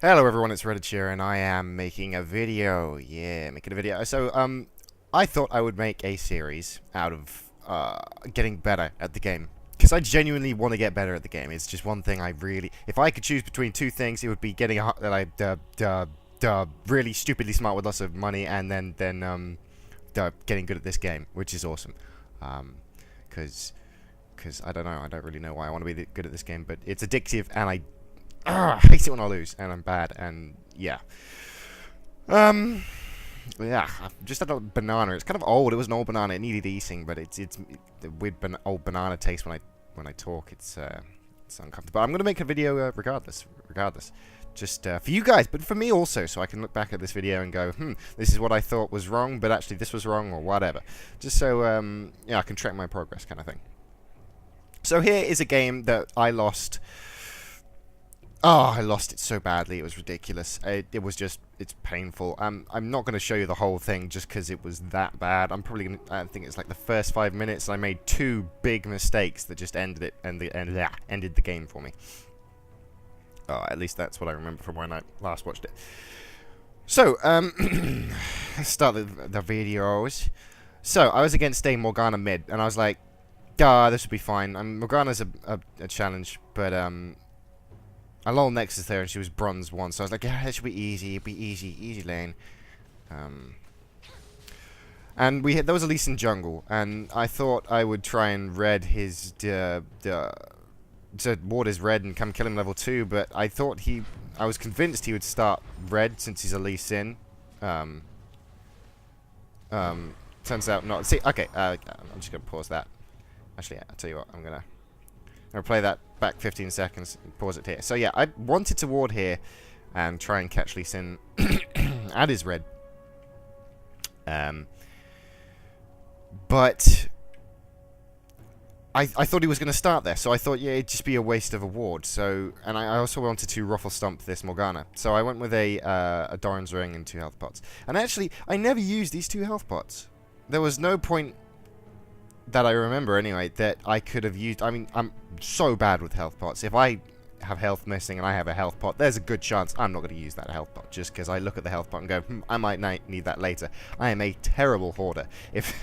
Hello everyone, it's Redycha and I am making a video. Yeah, making a video. So, I thought I would make a series out of getting better at the game. Because I genuinely want to get better at the game. It's just one thing I really... If I could choose between two things, it would be getting really stupidly smart with lots of money and then getting good at this game, which is awesome. Because I don't know, I don't really know why I want to be good at this game, but it's addictive and I hate it when I lose, and I'm bad, and yeah. Yeah, I've just had a banana. It's kind of old. It was an old banana. It needed eating, but it's the weird old banana taste when I talk. It's uncomfortable. But I'm gonna make a video regardless. Just for you guys, but for me also, so I can look back at this video and go, this is what I thought was wrong, but actually this was wrong, or whatever. Just so yeah, I can track my progress, kind of thing. So here is a game that I lost. Oh, I lost it so badly. It was ridiculous. It was just, it's painful. I'm not going to show you the whole thing just because it was that bad. I'm probably going to, I think it's like the first 5 minutes, and I made two big mistakes that just ended it, and ended the game for me. Oh, at least that's what I remember from when I last watched it. So, let's start the videos. So, I was against a Morgana mid, and I was like, this will be fine. Morgana's a challenge, but, I lulled Nexus there, and she was bronze 1, so I was like, yeah, that should be easy. It'll be easy lane. And there was a Lee Sin jungle, and I thought I would try and red his to ward his red and come kill him level 2, but I was convinced he would start red since he's a Lee Sin. Turns out not. See, okay, I'm just gonna pause that. Actually, I'll tell you what, I'm gonna play that back 15 seconds and pause it here. So yeah, I wanted to ward here and try and catch Lee Sin at his red. But I thought he was going to start there, so I thought, yeah, it'd just be a waste of a ward. So, and I also wanted to ruffle stomp this Morgana. So I went with a Doran's Ring and 2 health pots. And actually, I never used these 2 health pots. There was no point that I remember anyway that I could have used. I mean, I'm so bad with health pots. If I have health missing and I have a health pot, there's a good chance I'm not going to use that health pot just because I look at the health pot and go, I might need that later. I am a terrible hoarder. If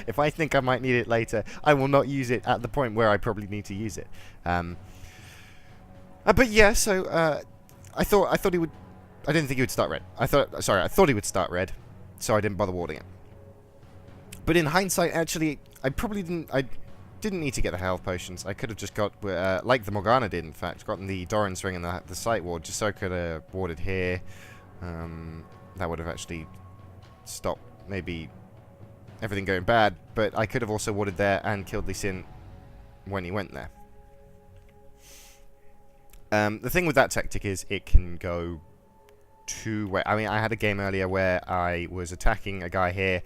if I think I might need it later, I will not use it at the point where I probably need to use it. But yeah, so I thought he would. I didn't think he would start red. I thought he would start red, so I didn't bother warding it. But in hindsight, actually, I didn't need to get the health potions. I could have just got, like the Morgana did, in fact, gotten the Doran's Ring and the sight ward, just so I could have warded here. That would have actually stopped, maybe, everything going bad. But I could have also warded there and killed Lee Sin when he went there. The thing with that tactic is it can go two ways. I mean, I had a game earlier where I was attacking a guy here.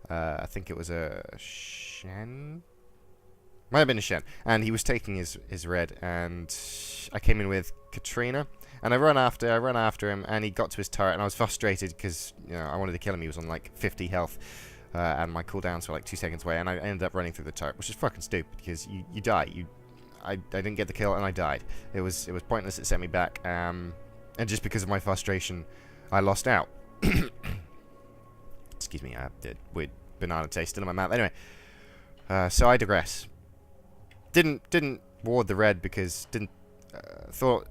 I think it was a Shen? Might have been a Shen. And he was taking his red, and I came in with Katrina. And I ran after him, and he got to his turret, and I was frustrated because, you know, I wanted to kill him. He was on like 50 health, and my cooldowns were like 2 seconds away, and I ended up running through the turret, which is fucking stupid because you die. I didn't get the kill, and I died. It was pointless. It sent me back, and just because of my frustration, I lost out. Excuse me, I have the weird banana taste still in my mouth. Anyway, so I digress. Didn't ward the red because thought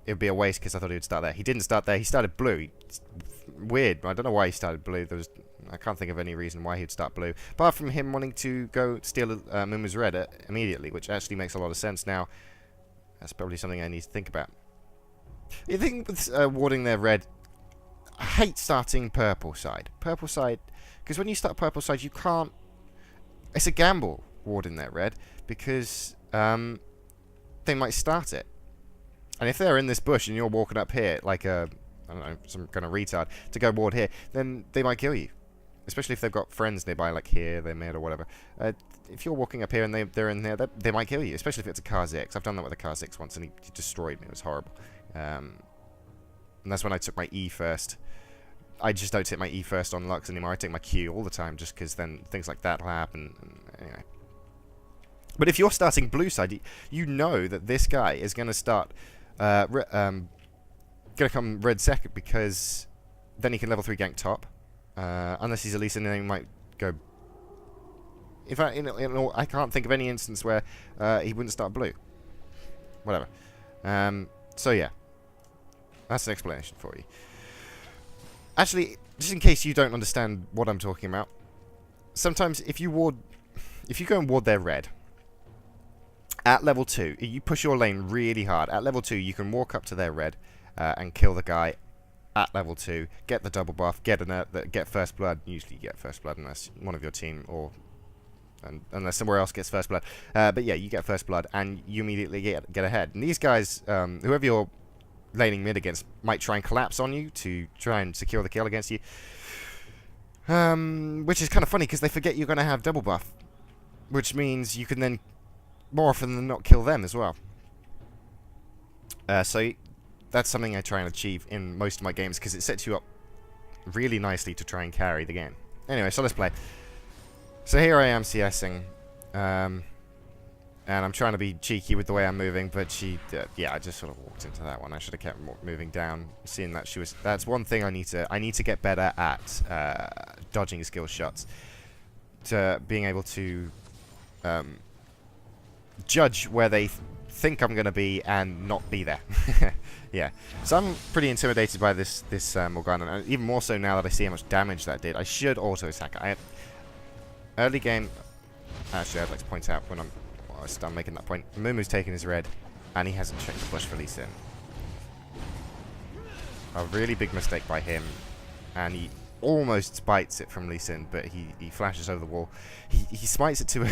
it would be a waste because I thought he would start there. He didn't start there. He started blue. It's weird. I don't know why he started blue. I can't think of any reason why he'd start blue, apart from him wanting to go steal Mumu's red immediately, which actually makes a lot of sense now. That's probably something I need to think about. You think with warding their red, I hate starting purple side. Purple side, because when you start purple side, you can't. It's a gamble warding their red because they might start it, and if they're in this bush and you're walking up here like I don't know, some kind of retard to go ward here, then they might kill you. Especially if they've got friends nearby, like here, they're mid or whatever. If you're walking up here and they're in there, they might kill you. Especially if it's a Kha'Zix. I've done that with a Kha'Zix once, and he destroyed me. It was horrible. And that's when I took my E first. I just don't take my E first on Lux anymore. I take my Q all the time just because then things like that will happen. Anyway. But if you're starting blue side, you know that this guy is going to start going going to come red second because then he can level 3 gank top. Unless he's a Lee Sin, then he might go... In fact, I can't think of any instance where he wouldn't start blue. Whatever. So yeah. That's an explanation for you. Actually, just in case you don't understand what I'm talking about, sometimes if you go and ward their red, at level 2, you push your lane really hard. At level 2, you can walk up to their red and kill the guy at level 2, get the double buff, get first blood. Usually you get first blood unless one of your team unless somewhere else gets first blood. But yeah, you get first blood and you immediately get ahead. And these guys, whoever you're laning mid against, might try and collapse on you to try and secure the kill against you. Which is kind of funny because they forget you're going to have double buff, which means you can then more often than not kill them as well. So that's something I try and achieve in most of my games because it sets you up really nicely to try and carry the game. Anyway, so let's play. So here I am CSing, and I'm trying to be cheeky with the way I'm moving, but yeah, I just sort of walked into that one. I should have kept moving down, seeing that that's one thing I need to get better at, dodging skill shots, to being able to judge where they think I'm going to be and not be there. Yeah, so I'm pretty intimidated by this Morgana, and even more so now that I see how much damage that did. I should auto attack. Early game, actually I'd like to point out when I start making that point, Mumu's taken his red, and he hasn't checked the bush for Lee Sin. A really big mistake by him, and he almost spites it from Lee Sin, but he flashes over the wall. He smites it too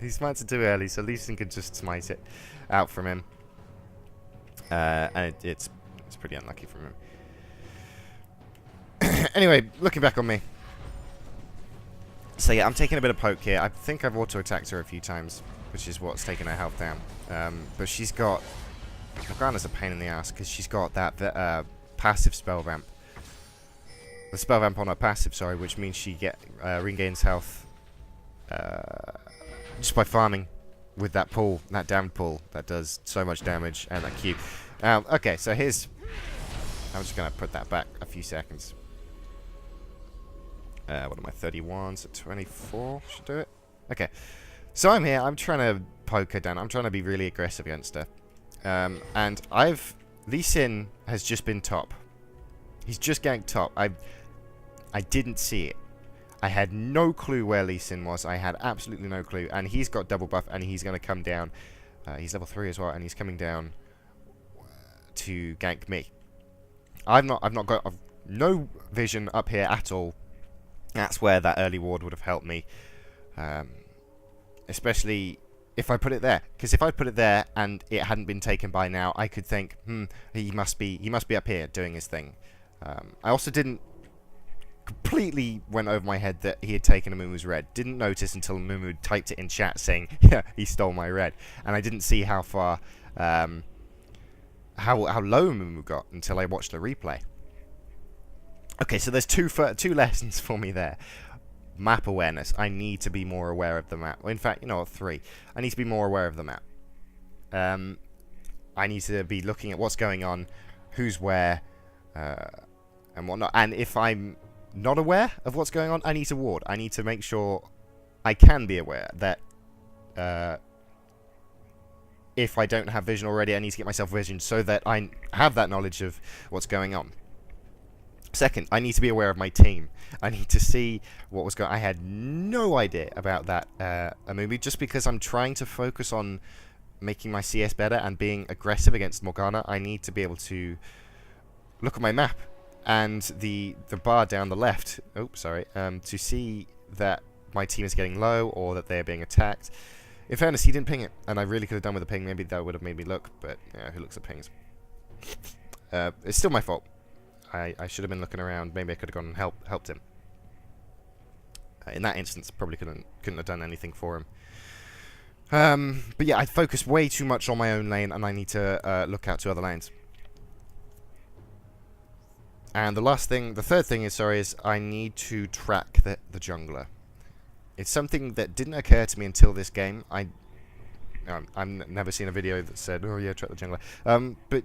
he smites it too early, so Lee Sin could just smite it out from him. And it's pretty unlucky from him. Anyway, looking back on me. So yeah, I'm taking a bit of poke here. I think I've auto-attacked her a few times, which is what's taken her health down. But she's got... Morgana's a pain in the ass, because she's got that passive spell ramp. The spell ramp on her passive, sorry, which means she regains health just by farming with that pull, that damned pull that does so much damage, and that Q. Okay, so here's... I'm just going to put that back a few seconds. What am I, 31, so 24 should do it. Okay, so I'm here, I'm trying to poke her down, I'm trying to be really aggressive against her. And Lee Sin has just been top. He's just ganked top. I didn't see it. I had no clue where Lee Sin was, I had absolutely no clue, and he's got double buff, and he's going to come down. He's level 3 as well, and he's coming down to gank me. I've no vision up here at all. That's where that early ward would have helped me, especially if I put it there. Because if I put it there and it hadn't been taken by now, I could think, he must be up here doing his thing. I also didn't completely went over my head that he had taken a Mumu's red. Didn't notice until Mumu typed it in chat saying, yeah, he stole my red, and I didn't see how far, how low Mumu got until I watched the replay. Okay, so there's two lessons for me there. Map awareness. I need to be more aware of the map. Well, in fact, you know what, 3. I need to be more aware of the map. I need to be looking at what's going on, who's where, and whatnot. And if I'm not aware of what's going on, I need to ward. I need to make sure I can be aware that if I don't have vision already, I need to get myself vision so that I have that knowledge of what's going on. Second, I need to be aware of my team. I need to see what was going on. I had no idea about that movie, just because I'm trying to focus on making my CS better and being aggressive against Morgana. I need to be able to look at my map and the bar down the left, to see that my team is getting low or that they're being attacked. In fairness, he didn't ping it, and I really could have done with a ping. Maybe that would have made me look, but yeah, who looks at pings? It's still my fault. I should have been looking around. Maybe I could have gone and helped him. In that instance, probably couldn't have done anything for him. But yeah, I focus way too much on my own lane, and I need to look out to other lanes. And the third thing is I need to track the jungler. It's something that didn't occur to me until this game. I've never seen a video that said, "Oh yeah, track the jungler." But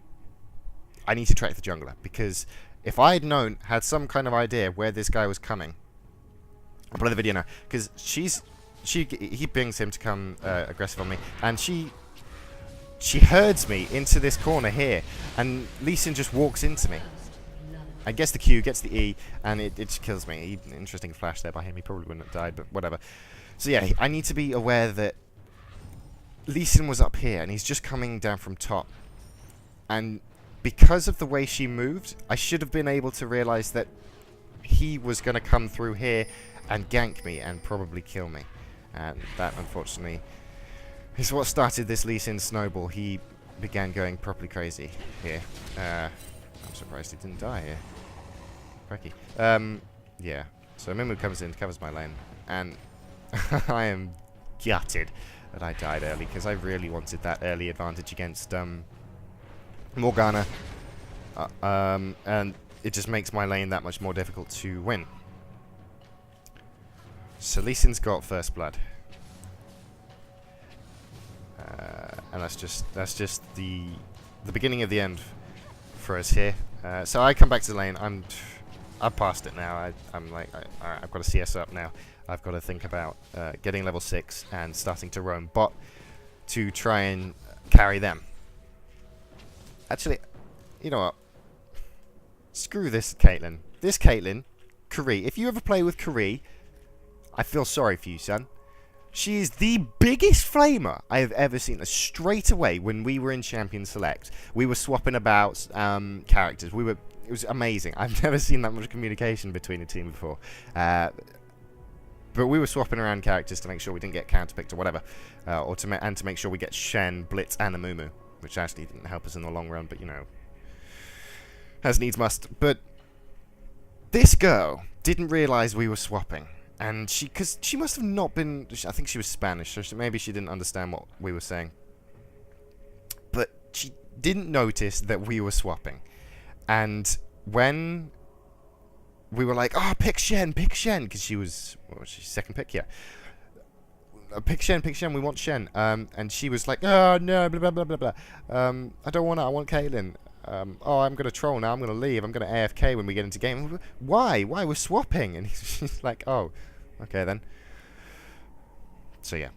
I need to track the jungler, because if I had some kind of idea where this guy was coming, I'll play the video now, because he brings him to come aggressive on me, and she herds me into this corner here, and Lee Sin just walks into me. I guess the Q, gets the E, and it just kills me. Interesting flash there by him. He probably wouldn't have died, but whatever. So yeah, I need to be aware that Lee Sin was up here, and he's just coming down from top. And because of the way she moved, I should have been able to realize that he was going to come through here and gank me and probably kill me. And that, unfortunately, is what started this Lee Sin snowball. He began going properly crazy here. I'm surprised he didn't die here. Cracky. Yeah. So Mimu comes in, covers my lane, and I am gutted that I died early, because I really wanted that early advantage against Morgana, and it just makes my lane that much more difficult to win. So Lee Sin's got first blood, and that's just the beginning of the end for us here. So I come back to the lane. I've passed it now. I'm like, alright, I've got to CS up now. I've got to think about getting level 6 and starting to roam bot to try and carry them. Actually, you know what? Screw this Caitlyn. This Caitlyn, Kari. If you ever play with Kari, I feel sorry for you, son. She is the biggest flamer I have ever seen. Straight away, when we were in Champion Select, we were swapping about characters. It was amazing. I've never seen that much communication between a team before. But we were swapping around characters to make sure we didn't get counterpicked or whatever, and to make sure we get Shen, Blitz, and a Mumu, which actually didn't help us in the long run, but you know, as needs must. But this girl didn't realize we were swapping. And because she must have not been, I think she was Spanish, so maybe she didn't understand what we were saying. But she didn't notice that we were swapping. And when we were like, oh, pick Shen, because she was, what was she, second pick? Yeah. Pick Shen, we want Shen. And she was like, oh, no, blah, blah, blah, blah, blah. I don't want her, I want Caitlyn. Oh, I'm going to troll now, I'm going to leave, I'm going to AFK when we get into game. Why? We're swapping. And she's like, oh, okay then. So yeah,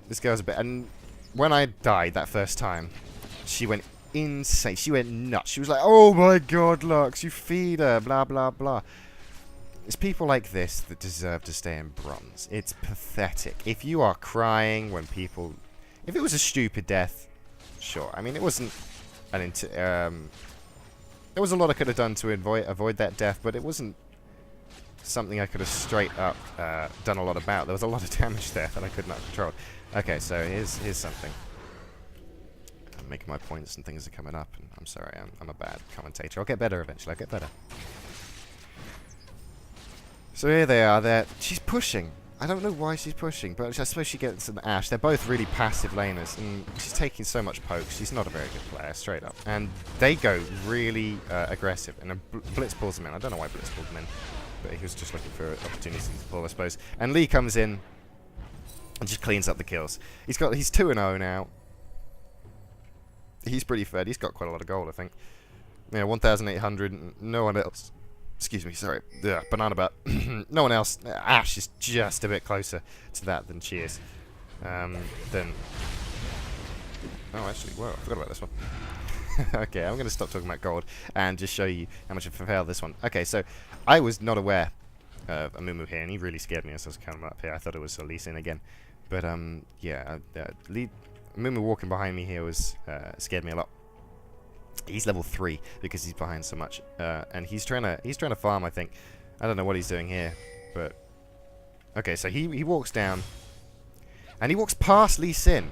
this girl's a bit... And when I died that first time, she went insane. She went nuts. She was like, oh my god, Lux, you feed her, blah, blah, blah. It's people like this that deserve to stay in bronze. It's pathetic. If you are crying when people... If it was a stupid death, sure. I mean, it wasn't... there was a lot I could have done to avoid that death, but it wasn't something I could have straight up done a lot about. There was a lot of damage there that I could not control. Okay, so here's something. I'm making my points and things are coming up, and I'm sorry, I'm a bad commentator. I'll get better eventually. I'll get better. So here they are. She's pushing. I don't know why she's pushing, but I suppose she gets an Ashe. They're both really passive laners, and she's taking so much poke. She's not a very good player, straight up. And they go really aggressive, and Blitz pulls them in. I don't know why Blitz pulled them in, but he was just looking for opportunities to pull, I suppose. And Lee comes in and just cleans up the kills. He's 2-0 now. He's pretty fed. He's got quite a lot of gold, I think. Yeah, 1,800. No one else. Excuse me, sorry. Yeah, banana butt. No one else. Ashe is just a bit closer to that than she is. Oh, actually, whoa, I forgot about this one. Okay, I'm going to stop talking about gold and just show you how much I failed this one. Okay, so I was not aware of a Mumu here, and he really scared me as I was coming up here. I thought it was Lee Sin again. But, yeah, Mumu walking behind me here was scared me a lot. He's level 3 because he's behind so much, and he's trying to farm. I think. I don't know what he's doing here, but okay. So he walks down, and he walks past Lee Sin.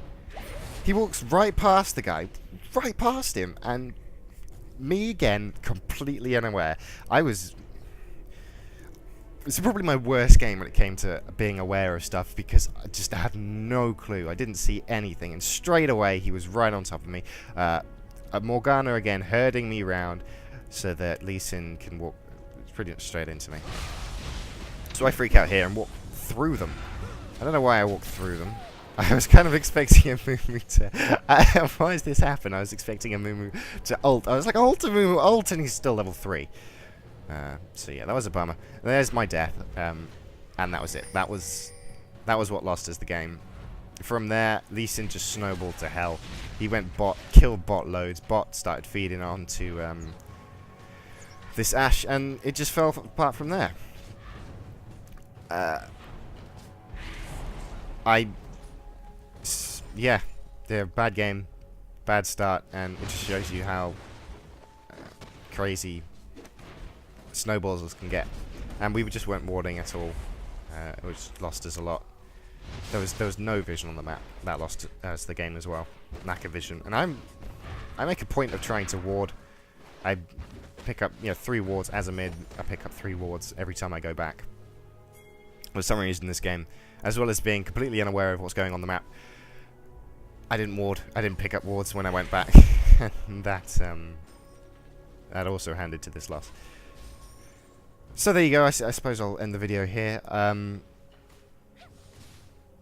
He walks right past the guy, right past him, and me again, completely unaware. It's probably my worst game when it came to being aware of stuff, because I just had no clue. I didn't see anything, and straight away he was right on top of me. Morgana again herding me around so that Lee Sin can walk pretty much straight into me. So I freak out here and walk through them. I don't know why I walked through them. I was kind of expecting a Moo to... why has this happened? I was expecting a Moo to ult. I was like, ult a Moo, ult, and he's still level 3. So yeah, that was a bummer. There's my death, and that was it. That was what lost us the game. From there, Lee Sin just snowballed to hell. He went bot, killed bot loads. Bot started feeding onto this Ashe, and it just fell apart from there. Yeah, they're a bad game, bad start, and it just shows you how crazy snowballs can get. And we just weren't warding at all, which lost us a lot. There was no vision on the map. That lost us the game as well. Lack of vision. And I make a point of trying to ward. I pick up 3 wards as a mid. I pick up 3 wards every time I go back. For some reason, this game, as well as being completely unaware of what's going on the map, I didn't ward. I didn't pick up wards when I went back. And that also handed to this loss. So there you go. I suppose I'll end the video here.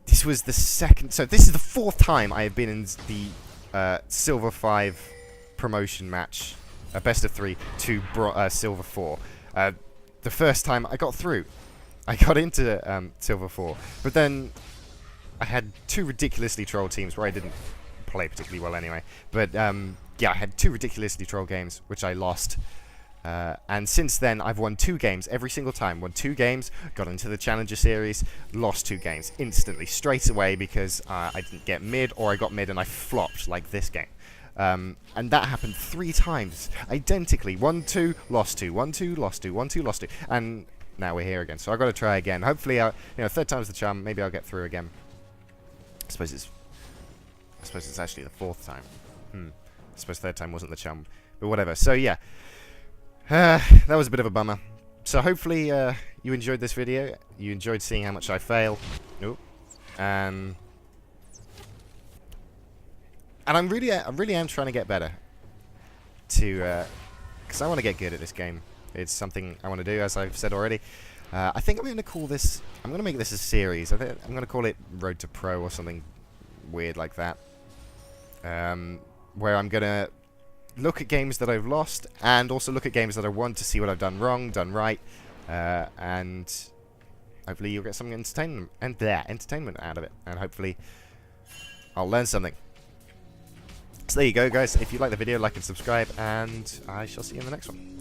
This was the second... So this is the 4th time I have been in the Silver 5 promotion match. Best of 3 to Silver 4. The first time I got through. I got into Silver 4. But then I had 2 ridiculously troll teams where I didn't play particularly well anyway. But yeah, I had 2 ridiculously troll games, which I lost. And since then, I've won 2 games every single time. Won 2 games, got into the Challenger Series, lost 2 games instantly, straight away, because I didn't get mid, or I got mid and I flopped, like this game. And that happened 3 times, identically. 1-2, lost 2, 1-2, lost 2, 1-2, lost 2. And now we're here again, so I've got to try again. Hopefully, 3rd time's the charm, maybe I'll get through again. I suppose it's actually the 4th time. I suppose 3rd time wasn't the charm, but whatever. So yeah. That was a bit of a bummer. So hopefully you enjoyed this video. You enjoyed seeing how much I fail. Nope. And I really am trying to get better. Because I want to get good at this game. It's something I want to do, as I've said already. I think I'm going to call this... I'm going to make this a series. I'm going to call it Road to Pro or something weird like that. Where I'm going to look at games that I've lost, and also look at games that I won to see what I've done wrong, done right, and hopefully you'll get some entertainment out of it, and hopefully I'll learn something. So there you go, guys. If you like the video, like and subscribe, and I shall see you in the next one.